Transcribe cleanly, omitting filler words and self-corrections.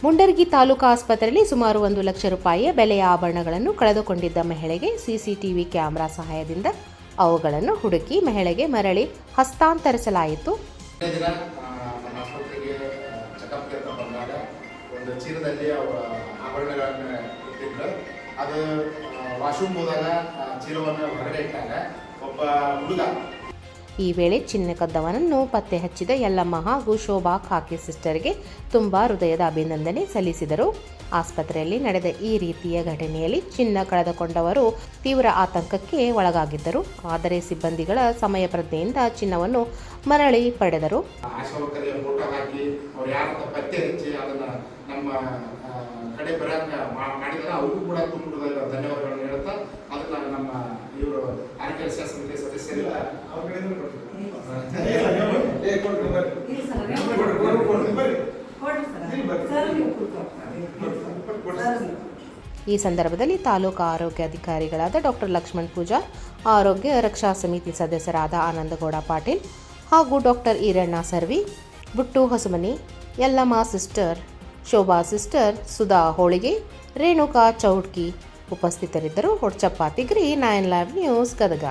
ಮುಂಡರಗಿ ತಾಲೂಕು ಆಸ್ಪತ್ರೆಯಲ್ಲಿ ಸುಮಾರು 1 ಲಕ್ಷ ರೂಪಾಯಿಯ ಬೆಲೆಯ ಆಭರಣಗಳನ್ನು ಕಳೆದುಕೊಂಡಿದ್ದ ಮಹಿಳೆಗೆ ಸಿಸಿಟಿವಿ ಕ್ಯಾಮೆರಾ ಸಹಾಯದಿಂದ ಅವುಗಳನ್ನು ಹುಡುಕಿ ಮಹಿಳೆಗೆ ಮರಳಿ ಹಸ್ತಾಂತರಿಸಲಾಯಿತು. ಒಂದು ಚೀಲದಲ್ಲಿ ಆಭರಣಗಳನ್ನು ಇಟ್ಟಿದ್ರು. ಅದು ವಾಶ್ರೂಮ್ ಹೋದಾಗ ಚೀಲವನ್ನು ಹೊರಗಡೆ ಇಟ್ಟಾಗ ಒಬ್ಬ ಹುಡುಗ ಈ ವೇಳೆ ಚಿನ್ನ ಕದ್ದವನನ್ನು ಪತ್ತೆ ಹಚ್ಚಿದ ಯಲ್ಲಮ್ಮ ಹಾಗೂ ಶೋಭಾ ಖಾಕಿ ಸಿಸ್ಟರ್ಗೆ ತುಂಬ ಹೃದಯದ ಅಭಿನಂದನೆ ಸಲ್ಲಿಸಿದರು. ಆಸ್ಪತ್ರೆಯಲ್ಲಿ ನಡೆದ ಈ ರೀತಿಯ ಘಟನೆಯಲ್ಲಿ ಚಿನ್ನ ಕಳೆದುಕೊಂಡವರು ತೀವ್ರ ಆತಂಕಕ್ಕೆ ಒಳಗಾಗಿದ್ದರು. ಆದರೆ ಸಿಬ್ಬಂದಿಗಳ ಸಮಯ ಪ್ರಜ್ಞೆಯಿಂದ ಚಿನ್ನವನ್ನು ಮರಳಿ ಪಡೆದರು. ಫೋಟೋ ಹಾಕಿ ಅವ್ರು ಯಾರಂತ ಪತ್ತೆ ಹಚ್ಚಿ ಅದನ್ನು ನಮ್ಮ ಕಡೆ ಬರೋಕ್ಕೆ ಮಾಡಿದ್ರೆ ಅವ್ರಿಗೂ ಕೂಡ ತುಂಬ ಧನ್ಯವಾದಗಳನ್ನು ಹೇಳ್ತಾ ಅದನ್ನು ನಮ್ಮ ಇವರು ಆರೋಗ್ಯ ಸಮಿತಿ ಸದಸ್ಯರಿಲ್ಲ ಈ ಸಂದರ್ಭದಲ್ಲಿ ತಾಲೂಕು ಆರೋಗ್ಯ ಅಧಿಕಾರಿಗಳಾದ ಡಾಕ್ಟರ್ ಲಕ್ಷ್ಮಣ್ ಪೂಜಾರ್, ಆರೋಗ್ಯ ರಕ್ಷಾ ಸಮಿತಿ ಸದಸ್ಯರಾದ ಆನಂದಗೌಡ ಪಾಟೀಲ್ ಹಾಗೂ doctor Iranna Sarvi, Buttu Hosamani, Yallamma sister, Shobha sister, Sudha Holige, Renuka Chowdki ಉಪಸ್ಥಿತರಿದ್ದರು. Hodchappa Tigri, 9 live news, Gadag.